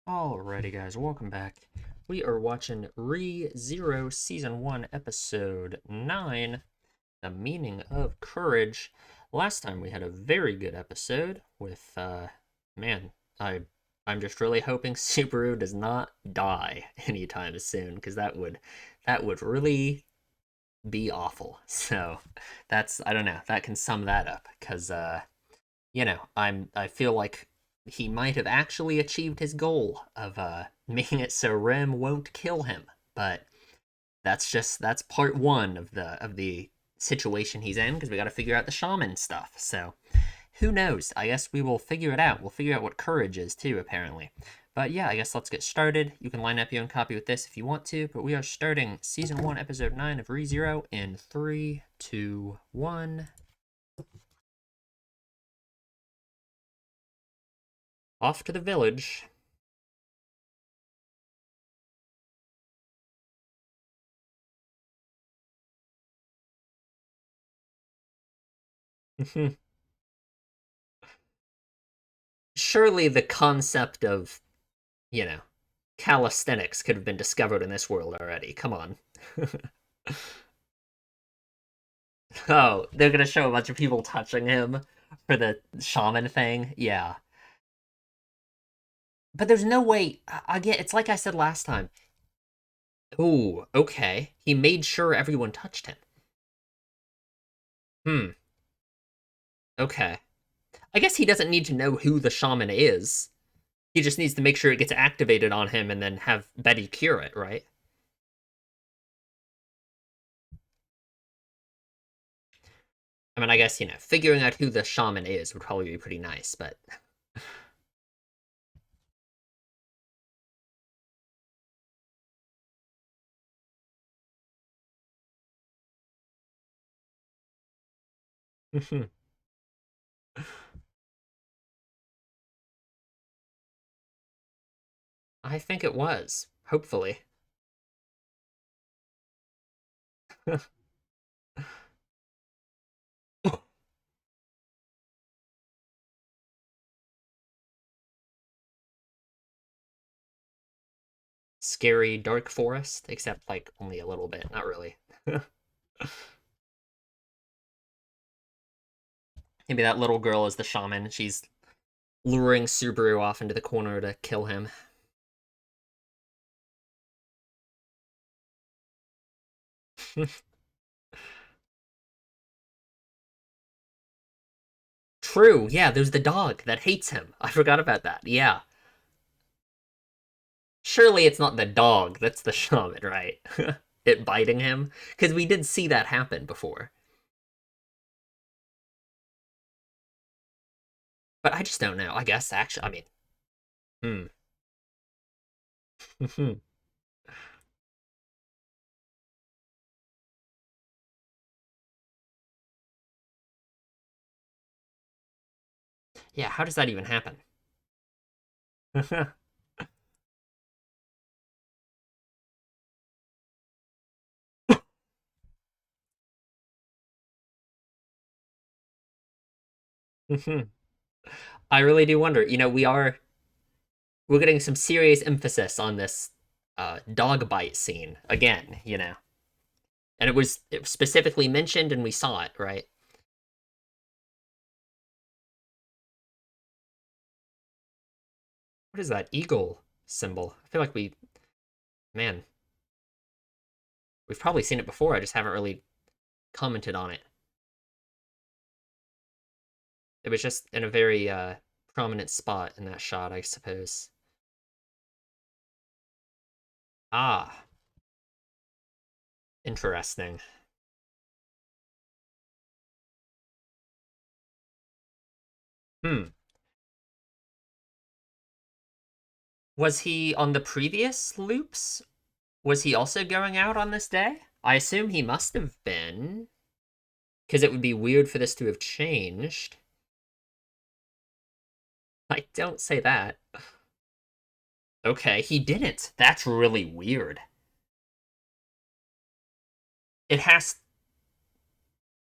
Alrighty, guys, welcome back. We are watching ReZero Season 1, Episode 9, The Meaning of Courage. Last time we had a very good episode with, man, I, I'm just really hoping Subaru does not die anytime soon, because that would really be awful. So, I don't know, that can sum that up, because, I feel like he might have actually achieved his goal of making it so Rem won't kill him. But that's part one of the situation he's in because we got to figure out the shaman stuff. So who knows? I guess we will figure it out. We'll figure out what courage is too, apparently. But yeah, I guess let's get started. You can line up your own copy with this if you want to, but we are starting season 1, episode 9 of ReZero in 3, 2, 1. Off to the village. Surely the concept of, you know, calisthenics could have been discovered in this world already. Come on. Oh, they're gonna show a bunch of people touching him for the shaman thing. Yeah. But there's no way. Again, it's like I said last time. Ooh, okay. He made sure everyone touched him. Hmm. Okay. I guess he doesn't need to know who the shaman is. He just needs to make sure it gets activated on him and then have Betty cure it, right? I mean, I guess, figuring out who the shaman is would probably be pretty nice, but I think it was. Hopefully. Scary dark forest, except like only a little bit, not really. Maybe that little girl is the shaman. She's luring Subaru off into the corner to kill him. True, yeah, there's the dog that hates him. I forgot about that. Yeah. Surely it's not the dog that's the shaman, right? It biting him? Because we did see that happen before. But I just don't know. I guess actually, I mean, hmm. Yeah, how does that even happen? I really do wonder. We're getting some serious emphasis on this dog bite scene again. And it was specifically mentioned and we saw it, right? What is that eagle symbol? I feel like man, we've probably seen it before. I just haven't really commented on it. It was just in a very prominent spot in that shot, I suppose. Ah, interesting. Hmm. Was he on the previous loops? Was he also going out on this day? I assume he must have been, because it would be weird for this to have changed. I don't say that. Okay, he didn't. That's really weird. It has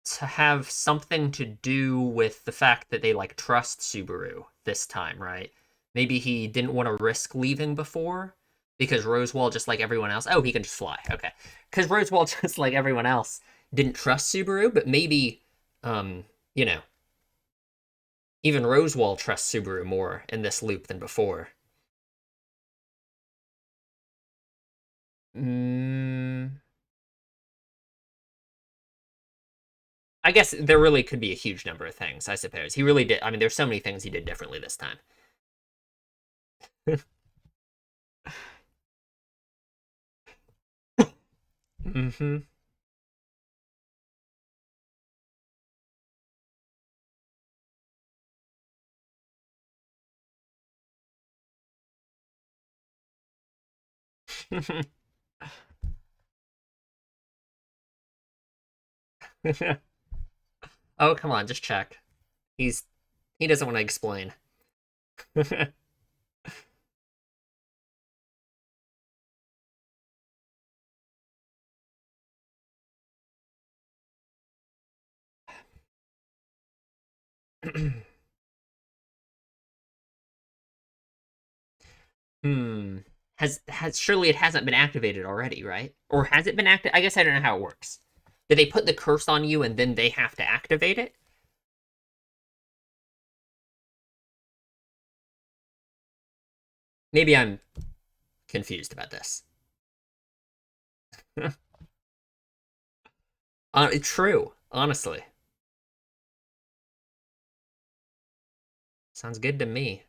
to have something to do with the fact that they like trust Subaru this time, right? Maybe he didn't want to risk leaving before because Rosewall, just like everyone else, oh, he can just fly. Okay, because Rosewall, just like everyone else, didn't trust Subaru, but maybe, um, you know, even Rosewall trusts Subaru more in this loop than before. Mm, I guess there really could be a huge number of things, I suppose. He really did. I mean, there's so many things he did differently this time. Mm-hmm. Oh, come on, just check. He's he doesn't want to explain. Hmm. Has surely it hasn't been activated already, right? Or has it been active? I guess I don't know how it works. Did they put the curse on you and then they have to activate it? Maybe I'm confused about this. It's true, honestly. Sounds good to me.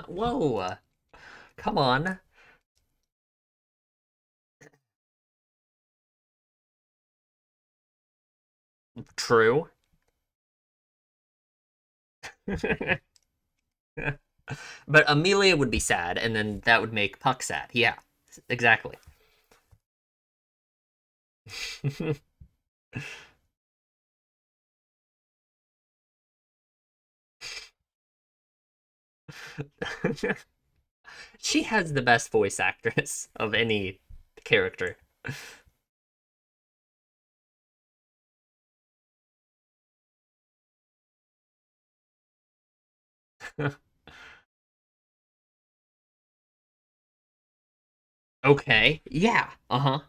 Whoa, come on. True. But Amelia would be sad, and then that would make Puck sad. Yeah, exactly. She has the best voice actress of any character. Okay. Yeah. Uh-huh.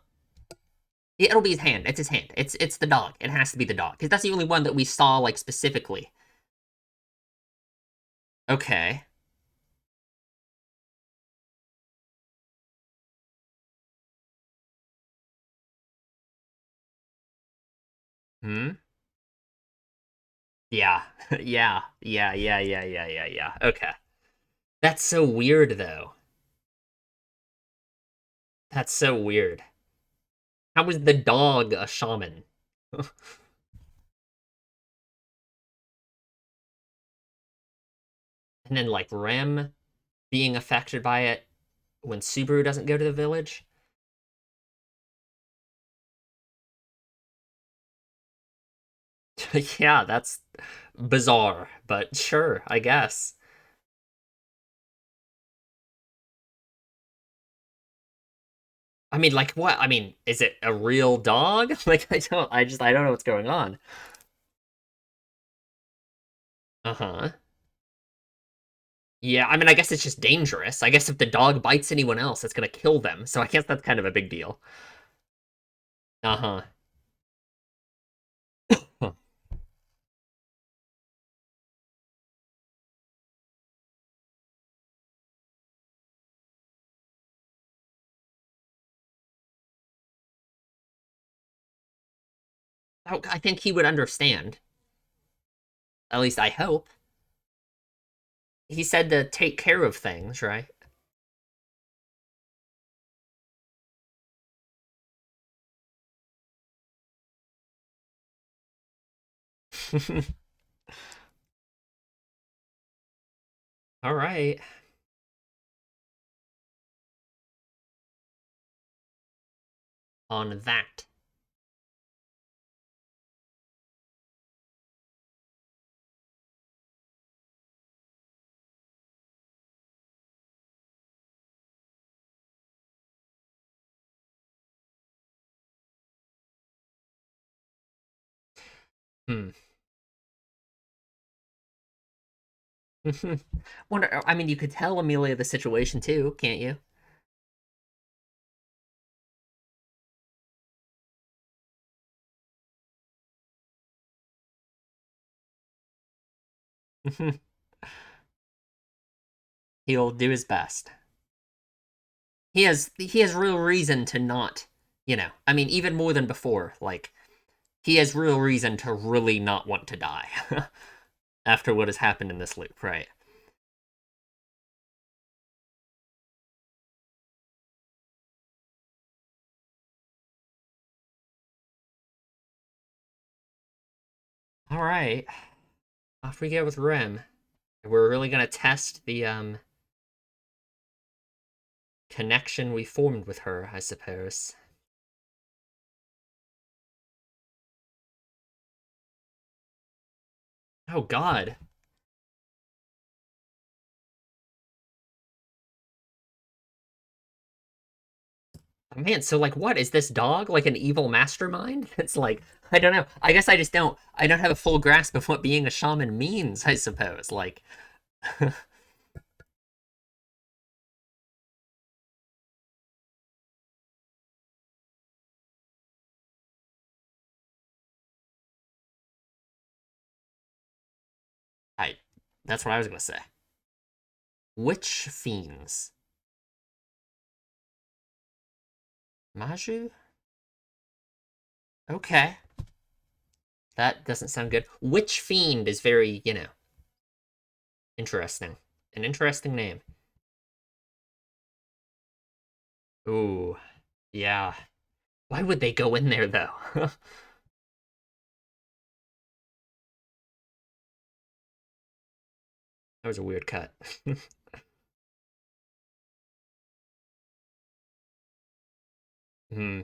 Yeah, it'll be his hand. It's his hand. It's the dog. It has to be the dog. Because that's the only one that we saw, like, specifically. Okay. Hmm? Yeah. Yeah. Okay. That's so weird, though. That's so weird. How was the dog a shaman? And then, like, Rem being affected by it when Subaru doesn't go to the village? Yeah, that's bizarre, but sure, I guess. I mean, like, what? I mean, is it a real dog? Like, I don't know what's going on. Uh-huh. Yeah, I mean, I guess it's just dangerous. I guess if the dog bites anyone else, it's gonna kill them. So I guess that's kind of a big deal. Uh-huh. Huh. I think he would understand. At least I hope. He said to take care of things, right? All right. On that. Hmm. Wonder. I mean, you could tell Amelia the situation too, can't you? He'll do his best. He has real reason to not, I mean, even more than before. Like he has real reason to really not want to die after what has happened in this loop, right? All right, off we go with Rem. We're really gonna test the connection we formed with her, I suppose. Oh God. Oh, man, so like what is this dog like an evil mastermind? It's like I don't know. I guess I don't have a full grasp of what being a shaman means, I suppose. Like I that's what I was gonna say. Which fiends? Maju? Okay. That doesn't sound good. Which fiend is very, interesting. An interesting name. Ooh, yeah. Why would they go in there though? That was a weird cut.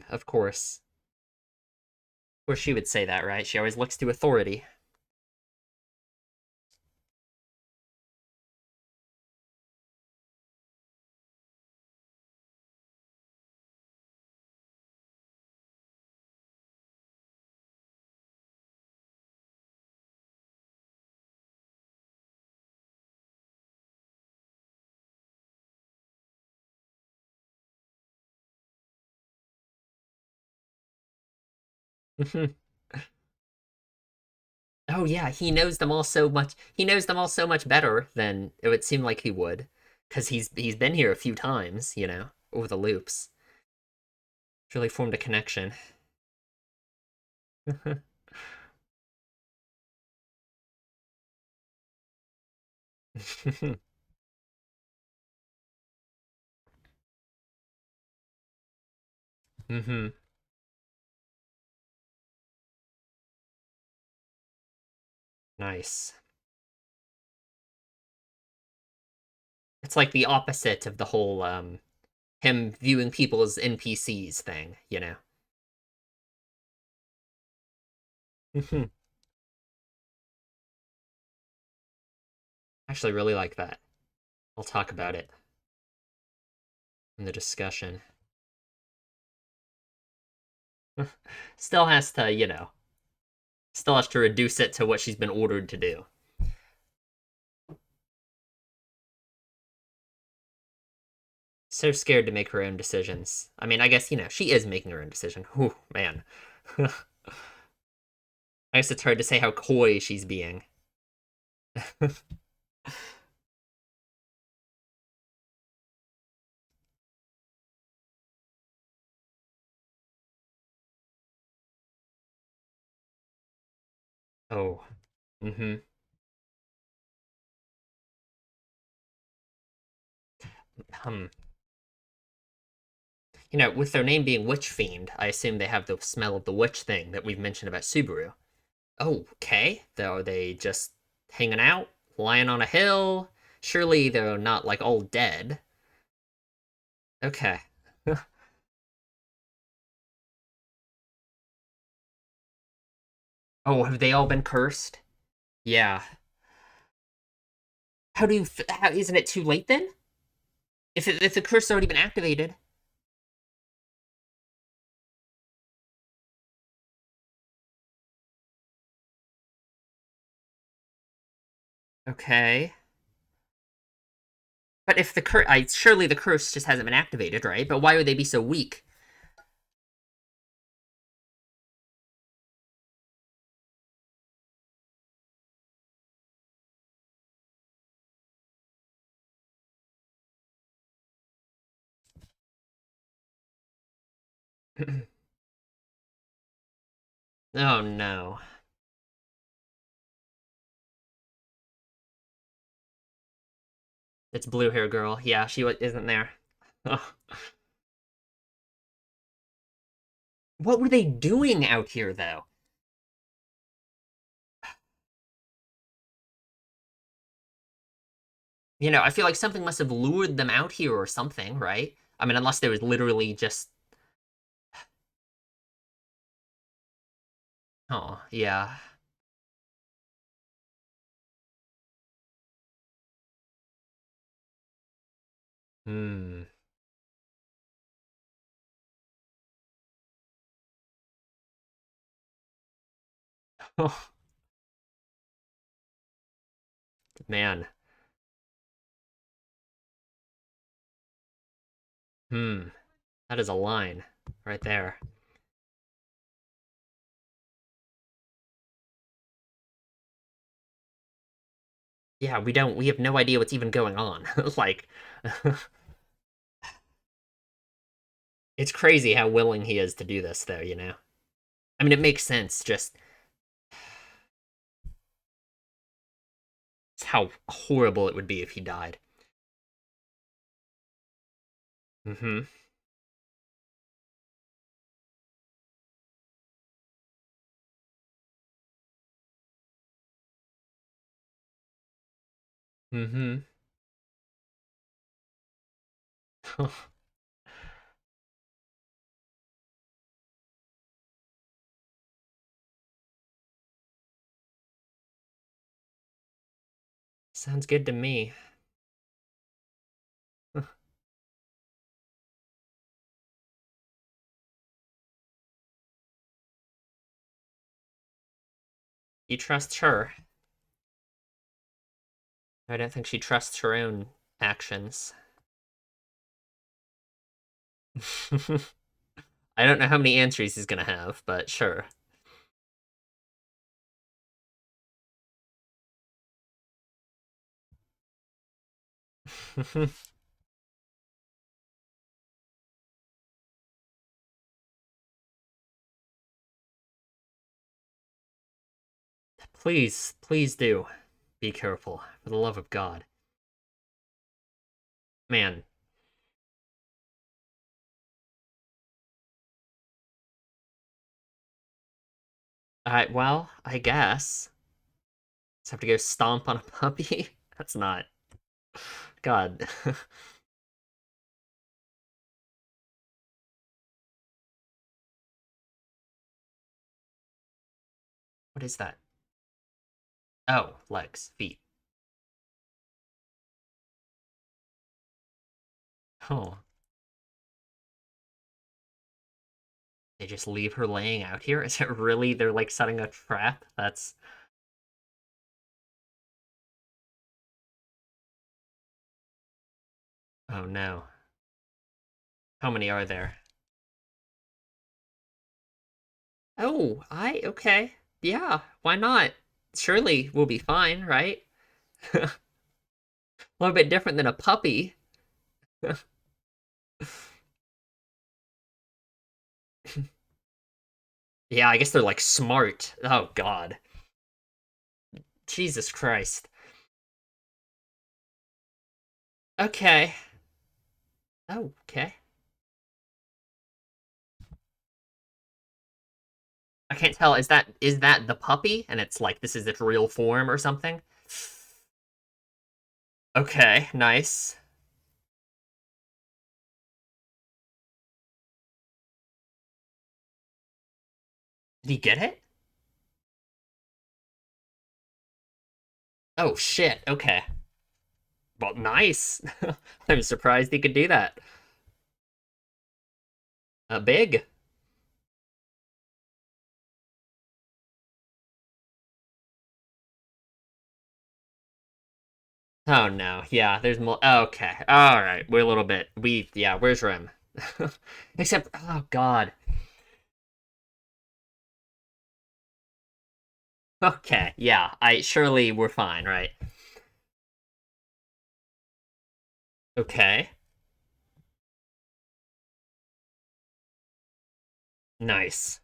Of course. Of course she would say that, right? She always looks to authority. Oh yeah, he knows them all so much. He knows them all so much better than it would seem like he would, because he's been here a few times, over the loops. It's really formed a connection. hmm Nice. It's like the opposite of the whole him viewing people as NPCs thing. Actually, really like that. I'll talk about it in the discussion. Still has to, still has to reduce it to what she's been ordered to do. So scared to make her own decisions. I mean, I guess, she is making her own decision. Whew, man. I guess it's hard to say how coy she's being. Oh. Mm-hmm. Um, with their name being Witch Fiend, I assume they have the smell of the witch thing that we've mentioned about Subaru. Oh, okay. Are they just hanging out, lying on a hill? Surely they're not like all dead. Okay. Oh, have they all been cursed? Yeah. How isn't it too late then? If the curse has already been activated. Okay. But if the curse, surely the curse just hasn't been activated, right? But why would they be so weak? Oh no. It's blue hair girl. Yeah, she isn't there. What were they doing out here, though? I feel like something must have lured them out here or something, right? I mean, unless there was literally just. Oh, yeah. Hmm. Man. Hmm. That is a line right there. Yeah, we have no idea what's even going on. Like, it's crazy how willing he is to do this, though. I mean, it makes sense, just how horrible it would be if he died. Mm-hmm. Mm-hmm. Sounds good to me. He trusts her. I don't think she trusts her own actions. I don't know how many answers he's gonna have, but sure. Please, please do. Be careful, for the love of God. Man, I guess. Just have to go stomp on a puppy? That's not. God. What is that? Oh, legs, feet. Oh, they just leave her laying out here? Is it really? They're like setting a trap? That's. Oh no. How many are there? Oh, okay. Yeah, why not? Surely we'll be fine, right? A little bit different than a puppy. Yeah, I guess they're like smart. Oh god. Jesus Christ. Okay. Oh, okay. I can't tell. Is that the puppy? And it's like this is its real form or something? Okay, nice. Did he get it? Oh shit. Okay. Well, nice. I'm surprised he could do that. Big. Oh no, yeah, there's more. Okay, all right, we're a little bit. Yeah, where's Rim? Except, oh god. Okay, yeah, I surely we're fine, right? Okay, nice.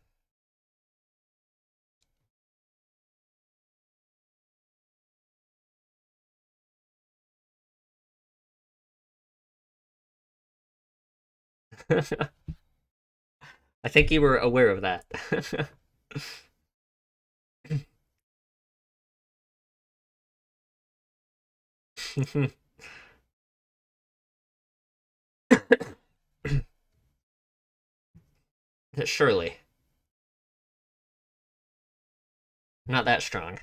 I think you were aware of that. Surely, not that strong.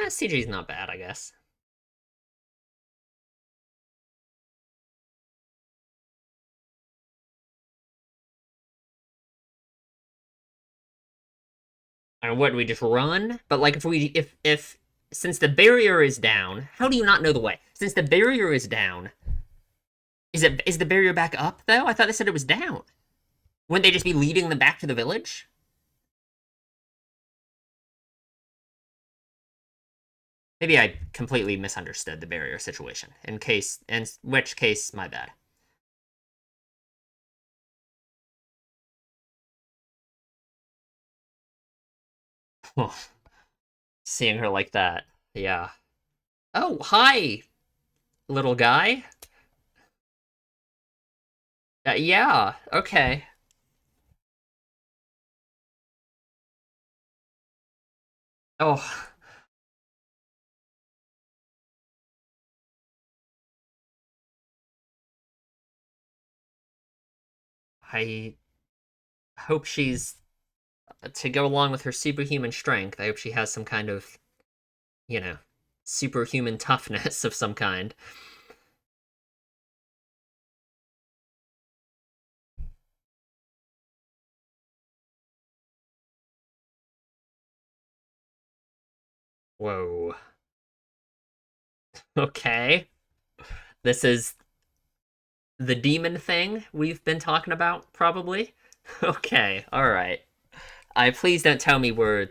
CG's not bad, I guess. And what do we just run? But like, if since the barrier is down, how do you not know the way? Since the barrier is down, is the barrier back up though? I thought they said it was down. Wouldn't they just be leading them back to the village? Maybe I completely misunderstood the barrier situation. In which case, my bad. Seeing her like that, yeah. Oh, hi, little guy. Yeah, okay. Oh, I hope she's to go along with her superhuman strength. I hope she has some kind of, you know, superhuman toughness of some kind. Whoa. Okay. This is the demon thing we've been talking about, probably. Okay, alright. I please don't tell me we're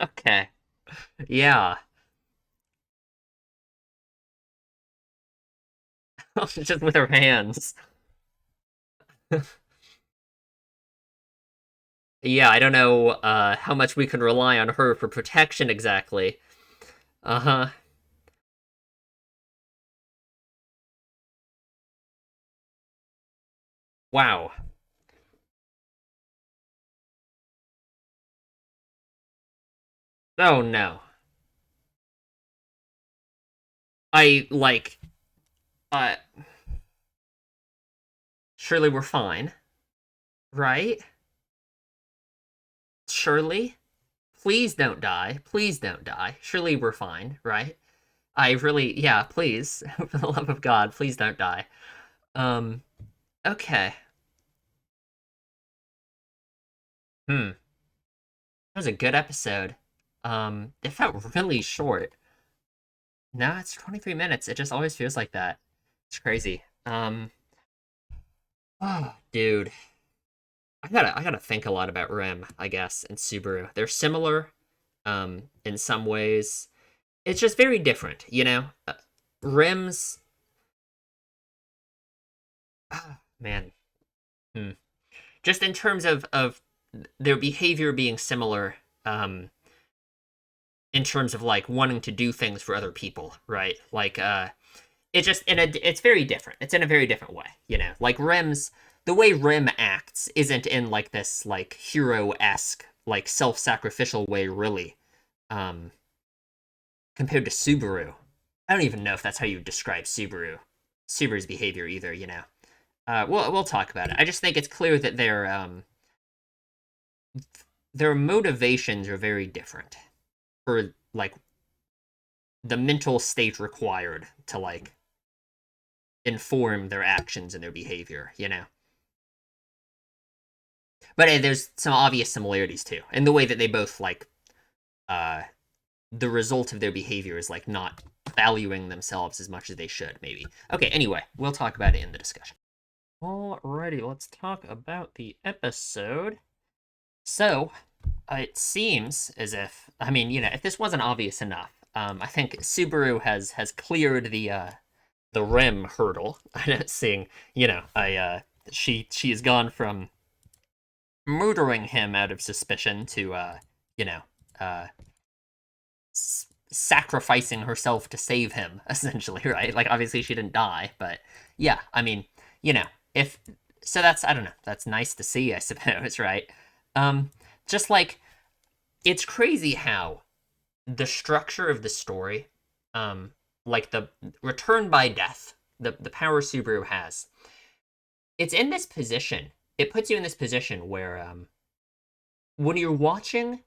okay. Yeah. Just with her hands. Yeah, I don't know how much we can rely on her for protection exactly. Uh-huh. Wow. Oh no. I like uh surely we're fine, right? Surely? Please don't die. Please don't die. Surely we're fine, right? I really yeah, please. For the love of God, please don't die. Um okay. Hmm. That was a good episode. It felt really short. No, it's 23 minutes. It just always feels like that. It's crazy. Oh, dude. I gotta think a lot about Rim, I guess, and Subaru. They're similar, in some ways. It's just very different, you know? Rims, man. Hmm. Just in terms of their behavior being similar, um, in terms of like wanting to do things for other people, right? Like, it's just it's very different. It's in a very different way, you know. Like Rim's the way Rim acts isn't in like this like hero-esque, like self-sacrificial way, really. Um, Compared to Subaru, I don't even know if that's how you describe Subaru's behavior either. You know. We'll talk about it. I just think it's clear that their motivations are very different for like the mental state required to like inform their actions and their behavior, you know. But there's some obvious similarities too, in the way that they both like uh the result of their behavior is like not valuing themselves as much as they should, maybe. Okay, anyway, we'll talk about it in the discussion. Alrighty, let's talk about the episode. So, it seems as if, I mean, you know, if this wasn't obvious enough, I think Subaru has cleared the rim hurdle. Seeing, you know, she has gone from murdering him out of suspicion to you know, uh sacrificing herself to save him, essentially, right? Like, obviously she didn't die, but yeah, I mean, you know, if so, that's, I don't know, that's nice to see, I suppose, right? Just like, it's crazy how the structure of the story, like the return by death, the power Subaru has, it's in this position. It puts you in this position where, when you're watching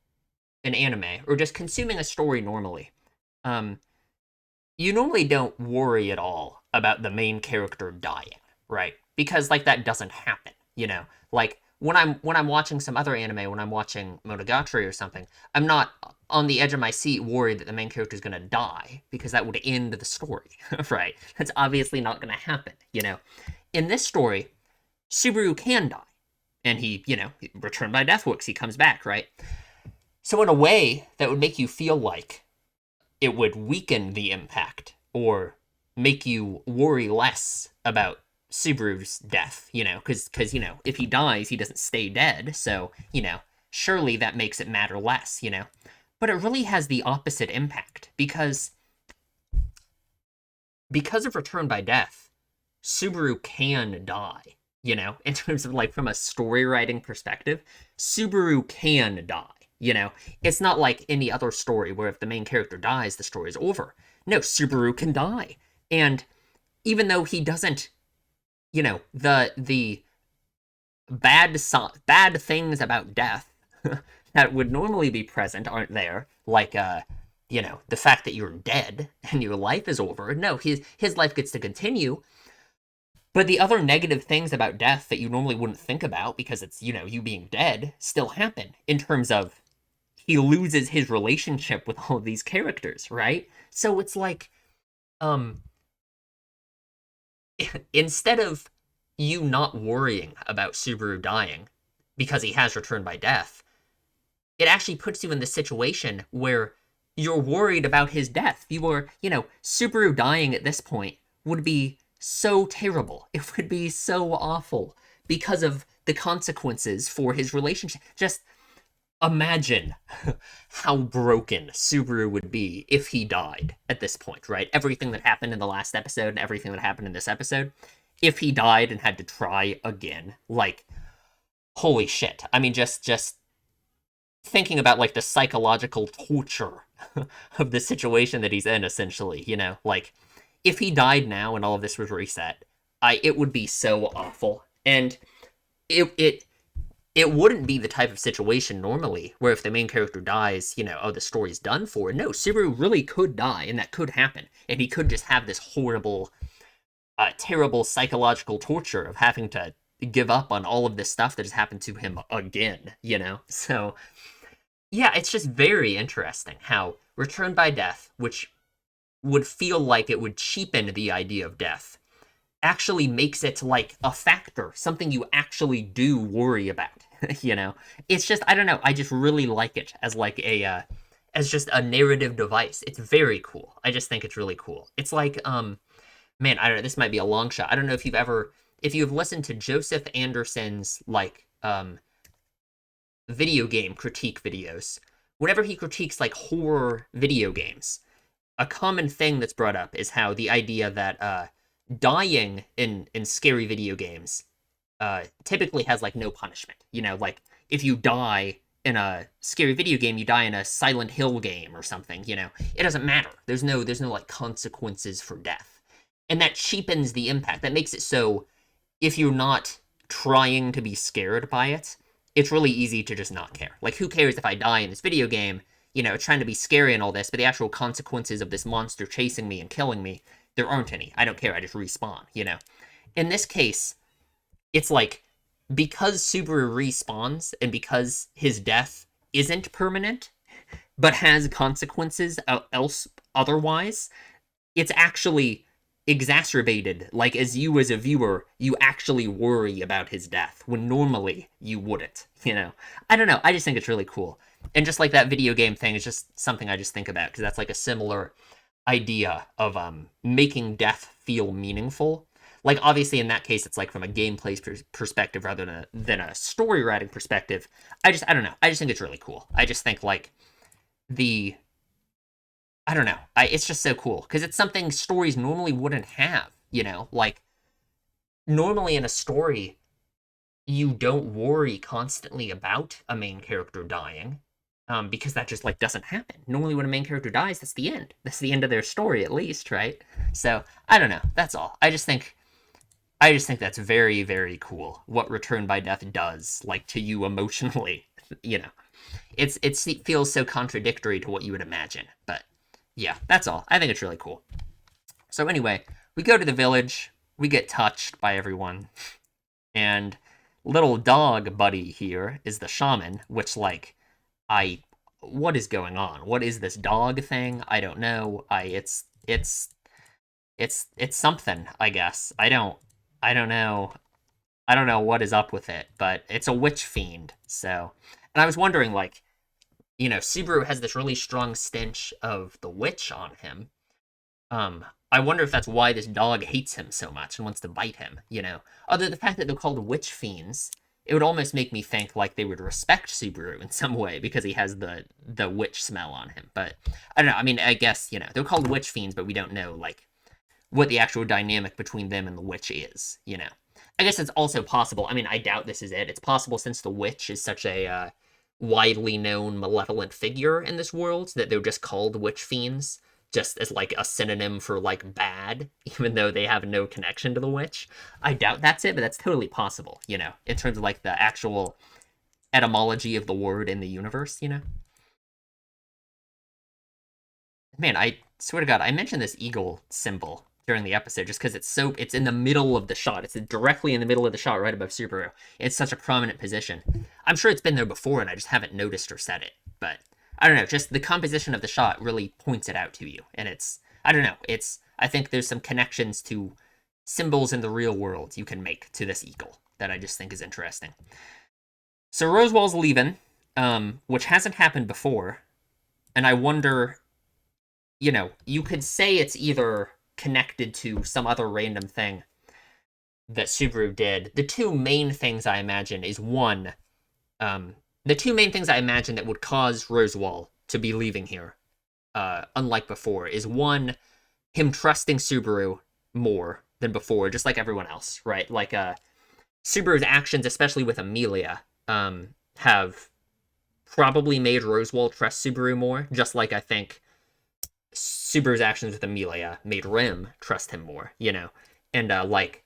an anime or just consuming a story normally, um, you normally don't worry at all about the main character dying, right? Because like that doesn't happen, you know. Like when I'm watching some other anime, when I'm watching Monogatari or something, I'm not on the edge of my seat worried that the main character is gonna die because that would end the story, right? That's obviously not gonna happen, you know. In this story, Subaru can die, and he, you know, returned by death works. He comes back, right? So in a way, that would make you feel like it would weaken the impact or make you worry less about Subaru's death, you know, because you know, if he dies, he doesn't stay dead, so, you know, surely that makes it matter less, you know. But it really has the opposite impact, because of Return by Death, Subaru can die, you know, in terms of like from a story writing perspective, Subaru can die. You know, it's not like any other story where if the main character dies, the story is over. No, Subaru can die. And even though he doesn't, you know, the bad things about death that would normally be present aren't there, like you know, the fact that you're dead and your life is over. No, his life gets to continue. But the other negative things about death that you normally wouldn't think about because it's, you know, you being dead still happen, in terms of he loses his relationship with all of these characters, right? So it's like, um, instead of you not worrying about Subaru dying because he has returned by death, it actually puts you in the situation where you're worried about his death. You are, you know, Subaru dying at this point would be so terrible. It would be so awful because of the consequences for his relationship. Just imagine how broken Subaru would be if he died at this point, right? Everything that happened in the last episode and everything that happened in this episode, if he died and had to try again, like, holy shit. I mean, just thinking about like the psychological torture of the situation that he's in, essentially, you know, like, if he died now and all of this was reset, it would be so awful. And it wouldn't be the type of situation normally where if the main character dies, you know, oh, the story's done for. No, Subaru really could die, and that could happen. And he could just have this horrible, terrible psychological torture of having to give up on all of this stuff that has happened to him again, you know? So, yeah, it's just very interesting how Return by Death, which would feel like it would cheapen the idea of death, actually makes it like a factor, something you actually do worry about. You know, it's just, I don't know, I just really like it as like a as just a narrative device. It's very cool. I just think it's really cool. It's like, man, I don't know, this might be a long shot. I don't know if you've listened to Joseph Anderson's like video game critique videos. Whenever he critiques like horror video games, a common thing that's brought up is how the idea that dying in scary video games typically has like no punishment. You know, like if you die in a scary video game, you die in a Silent Hill game or something, you know, it doesn't matter. There's no like consequences for death. And that cheapens the impact. That makes it so if you're not trying to be scared by it, it's really easy to just not care. Like, who cares if I die in this video game? you know, trying to be scary and all this, but the actual consequences of this monster chasing me and killing me, there aren't any. I don't care. I just respawn, you know? In this case, it's like, because Subaru respawns and because his death isn't permanent, but has consequences else otherwise, it's actually exacerbated. Like, as you as a viewer, you actually worry about his death when normally you wouldn't, you know? I don't know. I just think it's really cool. And just like that video game thing is just something I just think about, because that's like a similar idea of making death feel meaningful. Like, obviously in that case it's like from a gameplay perspective rather than a story writing perspective. I don't know. I just think it's really cool. I just think like the I don't know. It's just so cool because it's something stories normally wouldn't have, you know? Like, normally in a story, you don't worry constantly about a main character dying, because that just, like, doesn't happen. Normally when a main character dies, that's the end. That's the end of their story, at least, right? So, I don't know. That's all. I just think that's very, very cool, what Return by Death does, like, to you emotionally, you know? It feels so contradictory to what you would imagine, but yeah, that's all. I think it's really cool. So anyway, we go to the village, we get touched by everyone, and little dog buddy here is the shaman, which, like, what is going on? What is this dog thing? I don't know. It's something, I guess. I don't know. I don't know what is up with it, but it's a witch fiend. So, and I was wondering, like, you know, Subaru has this really strong stench of the witch on him. I wonder if that's why this dog hates him so much and wants to bite him, you know? Other than the fact that they're called witch fiends, it would almost make me think like they would respect Subaru in some way because he has the witch smell on him. But I don't know. I mean, I guess, you know, they're called witch fiends, but we don't know, like, what the actual dynamic between them and the witch is, you know? I guess it's also possible. I mean, I doubt this is it. It's possible since the witch is such a widely known malevolent figure in this world that they're just called witch fiends, just as like a synonym for like bad, even though they have no connection to the witch. I doubt that's it, but that's totally possible, you know, in terms of like the actual etymology of the word in the universe, you know? Man, I swear to God, I mentioned this eagle symbol during the episode just because it's in the middle of the shot. It's directly in the middle of the shot right above Subaru. It's such a prominent position. I'm sure it's been there before and I just haven't noticed or said it. But I don't know, just the composition of the shot really points it out to you. And I don't know, I think there's some connections to symbols in the real world you can make to this eagle that I just think is interesting. So Rosewall's leaving, which hasn't happened before. And I wonder, you know, you could say it's either connected to some other random thing that Subaru did. The two main things I imagine is one, the two main things I imagine that would cause Rosewall to be leaving here, unlike before, is one, him trusting Subaru more than before, just like everyone else, right? Like, Subaru's actions, especially with Amelia, have probably made Rosewall trust Subaru more, just like I think Subaru's actions with Amelia made Rem trust him more, you know? And, like,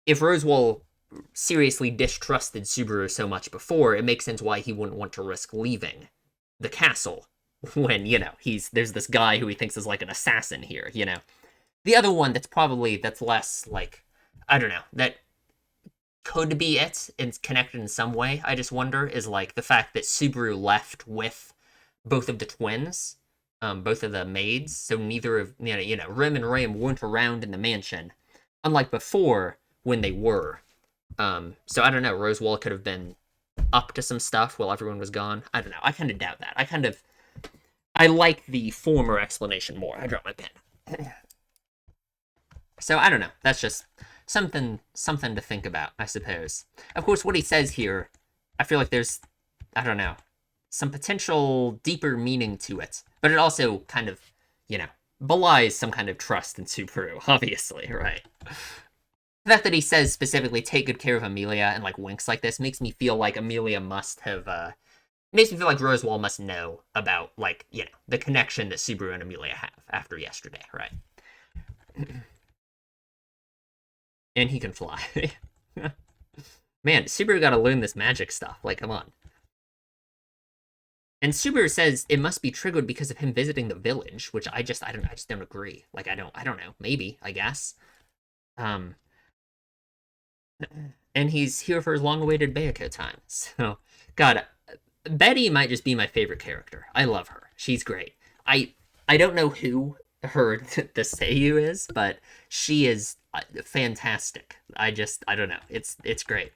if Rosewall seriously distrusted Subaru so much before, it makes sense why he wouldn't want to risk leaving the castle when, you know, there's this guy who he thinks is like an assassin here, you know? The other one that's less, like, I don't know, that could be it, it's connected in some way, I just wonder, is, like, the fact that Subaru left with both of the twins, both of the maids, so neither of, you know, Rim and Ram weren't around in the mansion, unlike before, when they were. So I don't know, Rosewall could have been up to some stuff while everyone was gone. I don't know, I kind of doubt that. I like the former explanation more. I dropped my pen. So I don't know, that's just something to think about, I suppose. Of course, what he says here, I feel like there's, I don't know, some potential deeper meaning to it, but it also kind of, you know, belies some kind of trust in Subaru, obviously, right? The fact that he says specifically, take good care of Amelia, and, like, winks like this, makes me feel like Amelia must have, makes me feel like Rosewall must know about, like, you know, the connection that Subaru and Amelia have after yesterday, right? And he can fly. Man, Subaru gotta learn this magic stuff, like, come on. And Subaru says it must be triggered because of him visiting the village, which I just don't agree. Like I don't know. Maybe, I guess. Um, and he's here for his long-awaited Bayako time. So, God, Betty might just be my favorite character. I love her. She's great. I don't know who her the Seiyu is, but she is fantastic. I don't know. It's great.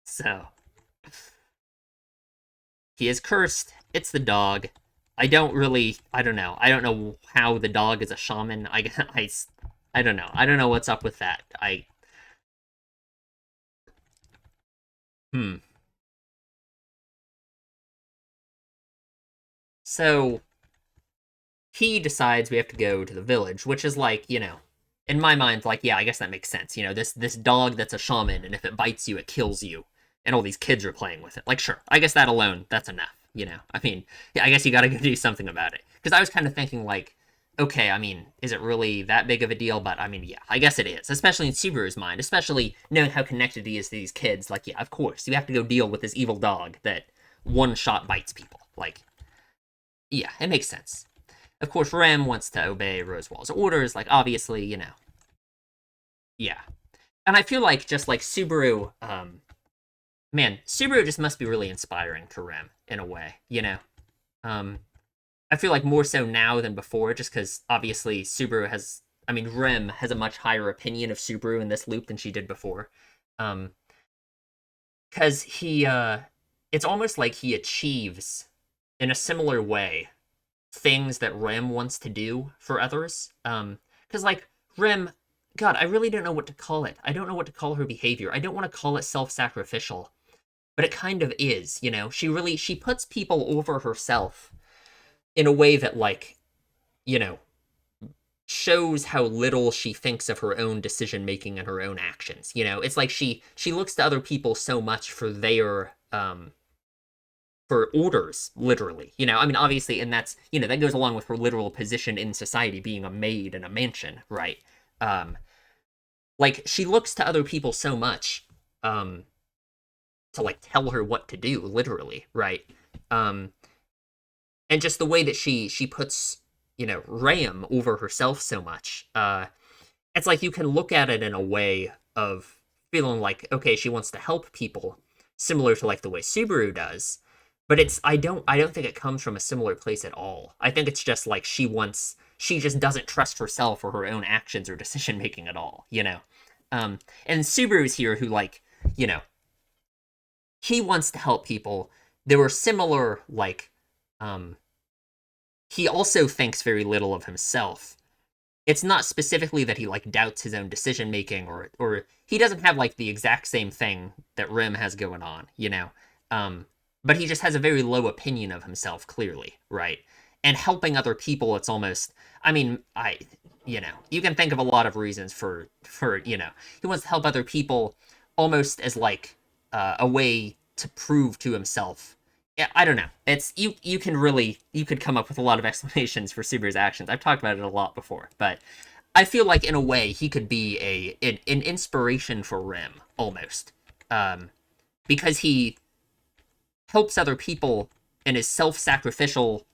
So he is cursed. It's the dog. I don't know. I don't know how the dog is a shaman. I don't know. I don't know what's up with that. Hmm. So he decides we have to go to the village, which is like, in my mind, like, yeah, I guess that makes sense. This dog that's a shaman, and if it bites you, it kills you, and all these kids are playing with it. Like, sure, I guess that alone, that's enough. I mean, yeah, I guess you got to go do something about it. Because I was kind of thinking, like, okay, I mean, is it really that big of a deal? But I mean, yeah, I guess it is, especially in Subaru's mind, especially knowing how connected he is to these kids. Like, yeah, of course, you have to go deal with this evil dog that one shot bites people. Like, yeah, it makes sense. Of course, Rem wants to obey Rosewall's orders, like, obviously, yeah. And I feel like just like Subaru, man, Subaru just must be really inspiring to Rem in a way. Um, I feel like more so now than before, just because obviously Rem has a much higher opinion of Subaru in this loop than she did before. Because it's almost like he achieves in a similar way things that Rem wants to do for others. Because like Rem, God, I really don't know what to call it. I don't know what to call her behavior. I don't want to call it self-sacrificial, but it kind of is. She puts people over herself in a way that like, you know, shows how little she thinks of her own decision making and her own actions. It's like she looks to other people so much for their for orders, literally. I mean, obviously, and that goes along with her literal position in society, being a maid in a mansion, right? Um, like she looks to other people so much, um, to like tell her what to do, literally, right? Um, and just the way that she puts, Ram over herself so much, it's like you can look at it in a way of feeling like, okay, she wants to help people, similar to like the way Subaru does, but I don't think it comes from a similar place at all. I think it's just like she just doesn't trust herself or her own actions or decision making at all. And Subaru's here who like, you know, he wants to help people. There were similar like, um, he also thinks very little of himself. It's not specifically that he like doubts his own decision making or he doesn't have like the exact same thing that Rim has going on. Um but he just has a very low opinion of himself clearly, right? And helping other people, it's almost I mean, you can think of a lot of reasons for he wants to help other people almost as like a way to prove to himself. Yeah, I don't know. It's you could come up with a lot of explanations for Subaru's actions. I've talked about it a lot before, but I feel like in a way he could be an inspiration for Rim almost, um, because he helps other people and is self-sacrificial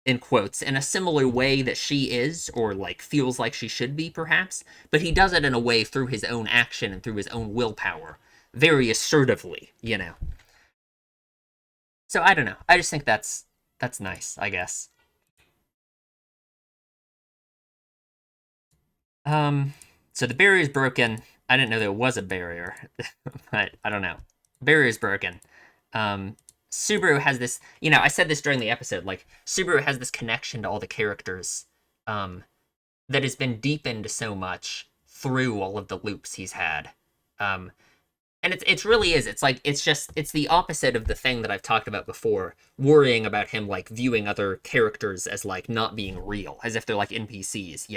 in quotes in a similar way that she is or like feels like she should be perhaps, but he does it in a way through his own action and through his own willpower, very assertively. So I don't know. I just think that's nice, I guess. Um, so the barrier's broken. I didn't know there was a barrier, but I don't know. Barrier's broken. Um, Subaru has this. I said this during the episode. Like Subaru has this connection to all the characters, um, that has been deepened so much through all of the loops he's had. Um, and it's really is. It's like it's the opposite of the thing that I've talked about before, worrying about him like viewing other characters as like not being real, as if they're like NPCs.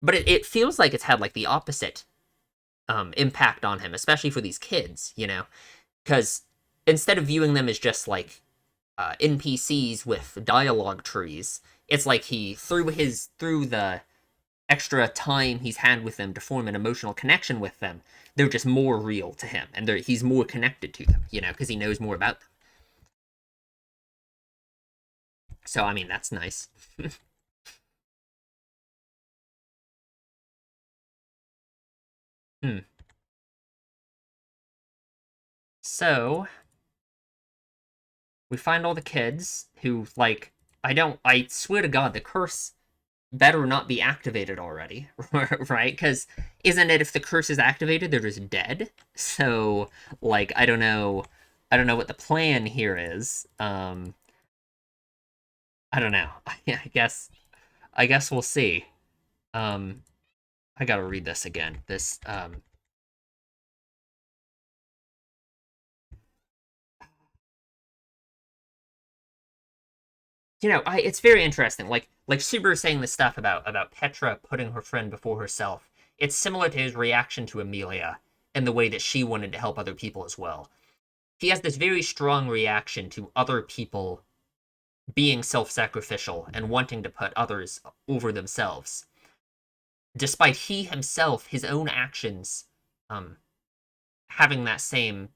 But it feels like it's had like the opposite impact on him, especially for these kids. Because instead of viewing them as just like NPCs with dialogue trees, it's like he through the extra time he's had with them to form an emotional connection with them, they're just more real to him, and he's more connected to them, because he knows more about them. So, I mean, that's nice. Hmm. So, we find all the kids who, like, I swear to God, the curse better not be activated already, right? Because isn't it if the curse is activated, they're just dead? So, like, I don't know what the plan here is. I don't know. I guess we'll see. Um, I gotta read this again. It's very interesting. Like Subaru saying this stuff about Petra putting her friend before herself. It's similar to his reaction to Amelia and the way that she wanted to help other people as well. He has this very strong reaction to other people being self-sacrificial and wanting to put others over themselves, despite he himself, his own actions, um, having that same,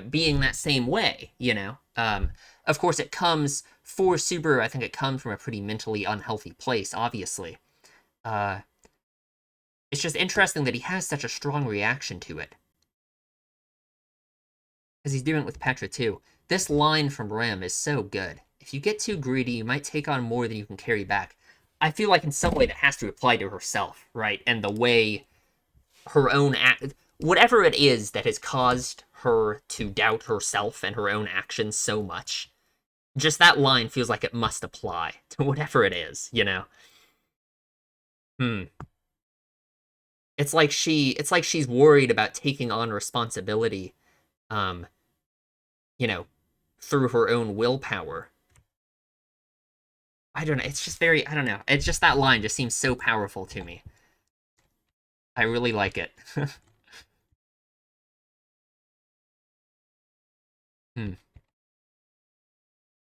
being that same way, Of course, it comes for Subaru. I think it comes from a pretty mentally unhealthy place. Obviously, uh, it's just interesting that he has such a strong reaction to it, because he's doing it with Petra too. This line from Ram is so good. If you get too greedy, you might take on more than you can carry back. I feel like in some way that has to apply to herself, right? And the way her own whatever it is that has caused her to doubt herself and her own actions so much, just that line feels like it must apply to whatever it is. Hmm. It's like she's worried about taking on responsibility, um, you know, through her own willpower. I don't know. It's just very, I don't know. It's just that line just seems so powerful to me. I really like it. Hmm.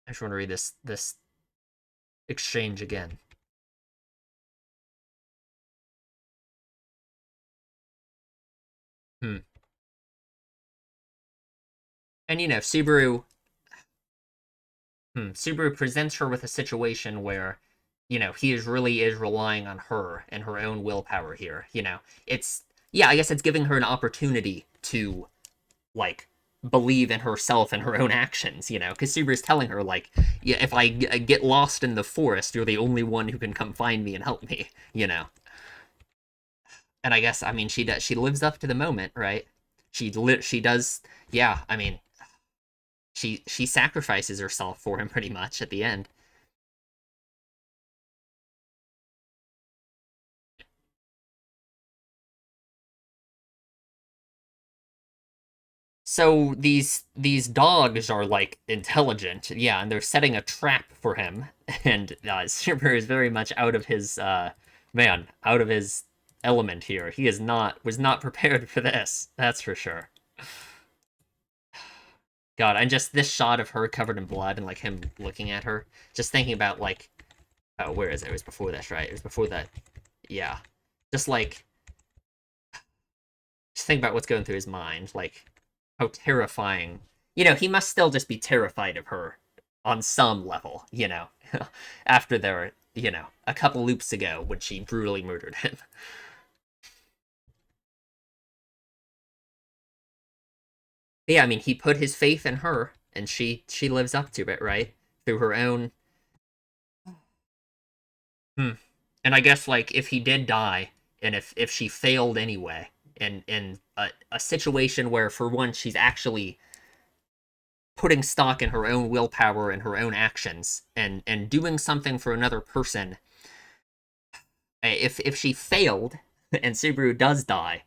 I just want to read this exchange again. Hmm. And Subaru presents her with a situation where, he really is relying on her and her own willpower here. It's yeah, I guess it's giving her an opportunity to like believe in herself and her own actions. Because Subaru's telling her like, yeah, if I get lost in the forest, you're the only one who can come find me and help me. And I guess I mean she lives up to the moment, right? She does. Yeah, I mean she sacrifices herself for him pretty much at the end. So these dogs are like intelligent, yeah, and they're setting a trap for him. And Super is very much out of his out of his element here. He is not was not prepared for this. That's for sure. God, and just this shot of her covered in blood and like him looking at her, just thinking about like, oh, where is it? It was before this, right? It was before that. Yeah, just like just think about what's going through his mind, like how terrifying. He must still just be terrified of her on some level. After their, a couple loops ago when she brutally murdered him. Yeah, I mean, he put his faith in her, and she lives up to it, right? Through her own. Hmm. And I guess like if he did die, and if she failed anyway, in a situation where for once she's actually putting stock in her own willpower and her own actions and doing something for another person, if she failed and Subaru does die,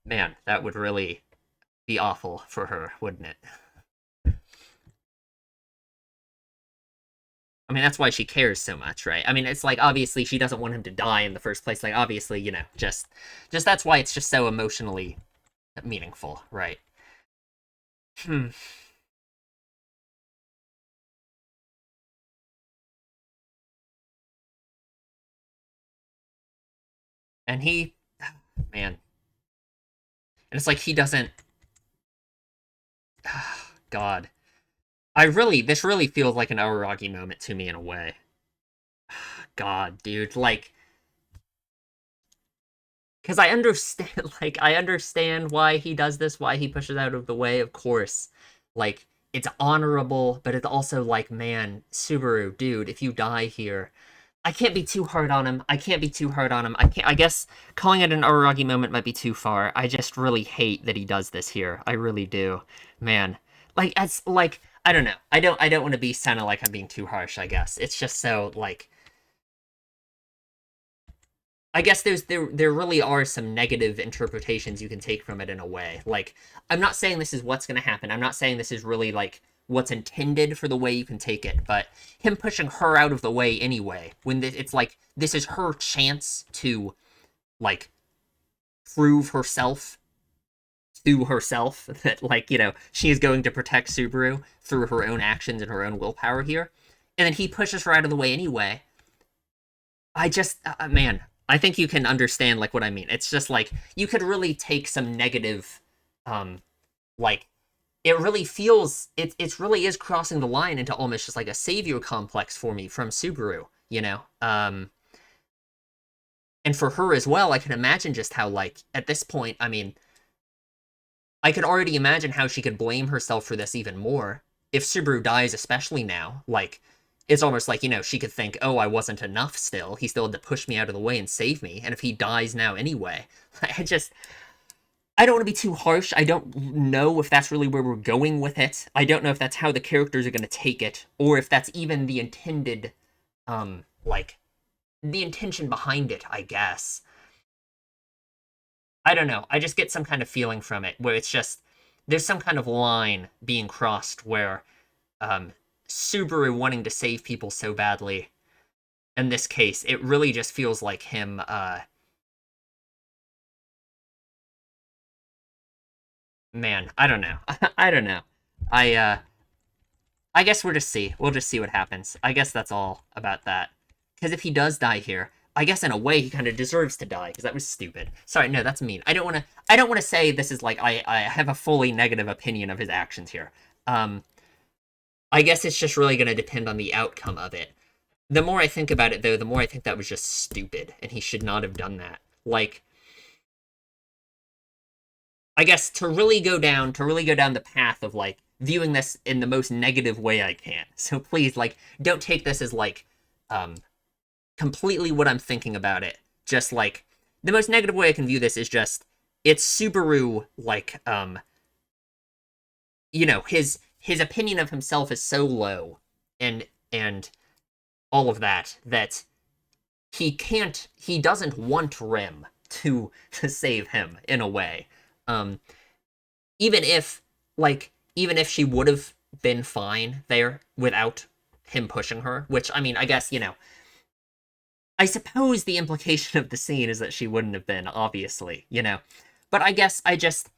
man, that would really be awful for her, wouldn't it? I mean, that's why she cares so much, right? I mean, it's like obviously she doesn't want him to die in the first place. Like obviously, just that's why it's just so emotionally meaningful, right? Hmm. And man, and it's like he doesn't. God, this really feels like an Araragi moment to me in a way. God, dude, like, because I understand, like, I understand why he does this, why he pushes out of the way, of course. Like, it's honorable, but it's also like, man, Subaru, dude, if you die here, I can't be too hard on him. I can't be too hard on him. I can't. I guess calling it an Araragi moment might be too far. I just really hate that he does this here. I really do, man. Like, it's like I don't know. I don't want to be sounding like I'm being too harsh. I guess it's just so like I guess there really are some negative interpretations you can take from it in a way. Like, I'm not saying this is what's going to happen. I'm not saying this is really like what's intended for the way you can take it, but him pushing her out of the way anyway, when it's like this is her chance to like prove herself to herself that like, she is going to protect Subaru through her own actions and her own willpower here. And then he pushes her out of the way anyway. I just, man, I think you can understand like what I mean. It's just like you could really take some negative, like it really feels it really is crossing the line into almost just like a savior complex for me from Subaru, and for her as well. I can imagine just how like at this point, I mean, I could already imagine how she could blame herself for this even more if Subaru dies, especially now. Like, it's almost like, she could think, oh, I wasn't enough still. He still had to push me out of the way and save me. And if he dies now anyway, I don't want to be too harsh. I don't know if that's really where we're going with it. I don't know if that's how the characters are going to take it, or if that's even the intended, like, the intention behind it, I guess. I don't know. I just get some kind of feeling from it where it's just there's some kind of line being crossed where um, Subaru wanting to save people so badly. In this case, it really just feels like him. Man, I don't know. I don't know. I I guess we'll just see what happens. I guess that's all about that. Because if he does die here, I guess in a way he kind of deserves to die because that was stupid. Sorry, no, that's mean. I don't want to say this is like I have a fully negative opinion of his actions here. Um I guess it's just really going to depend on the outcome of it. The more I think about it though, the more I think that was just stupid and he should not have done that. Like, I guess to really go down the path of like viewing this in the most negative way I can. So please, like, don't take this as like um completely what I'm thinking about it. Just like the most negative way I can view this is just it's Subaru like his opinion of himself is so low and all of that that he doesn't want Rim to save him in a way. Um even if even if she would have been fine there without him pushing her, which I mean, I guess, I suppose the implication of the scene is that she wouldn't have been, obviously. But I guess I just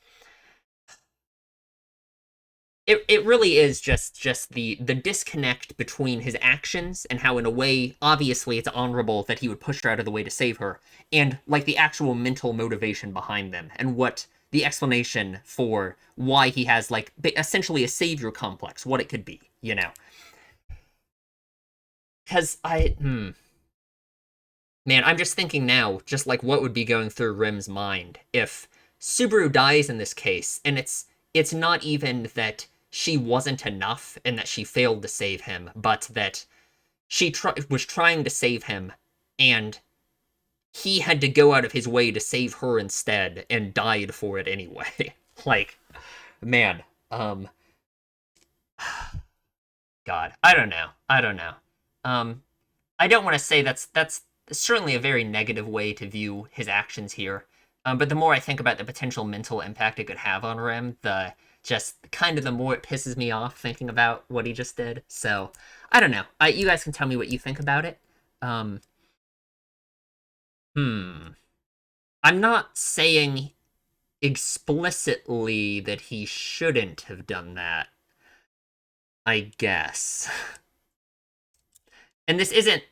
it really is just the disconnect between his actions and how in a way obviously it's honorable that he would push her out of the way to save her and like the actual mental motivation behind them and what the explanation for why he has like essentially a savior complex, what it could be. Because man, I'm just thinking now, just like what would be going through Rim's mind if Subaru dies in this case, and it's not even that she wasn't enough and that she failed to save him, but that she was trying to save him, and he had to go out of his way to save her instead, and died for it anyway. Like, man, God, I don't know, I don't know. Um, I don't want to say that's certainly a very negative way to view his actions here. But the more I think about the potential mental impact it could have on Rim, the just kind of the more it pisses me off thinking about what he just did. So I don't know. You guys can tell me what you think about it. Um, hmm. I'm not saying explicitly that he shouldn't have done that. I guess. And this isn't.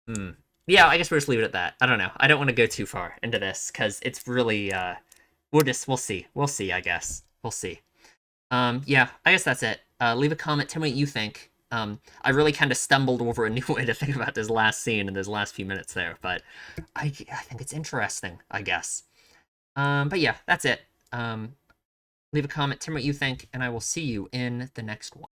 Hmm. Yeah, I guess we'll just leave it at that. I don't know. I don't want to go too far into this because it's really we'll see. We'll see, I guess. We'll see. Yeah, I guess that's it. Leave a comment, tell me what you think. I really kind of stumbled over a new way to think about this last scene and those last few minutes there, but I think it's interesting, I guess. But yeah, that's it. Leave a comment, tell me what you think, and I will see you in the next one.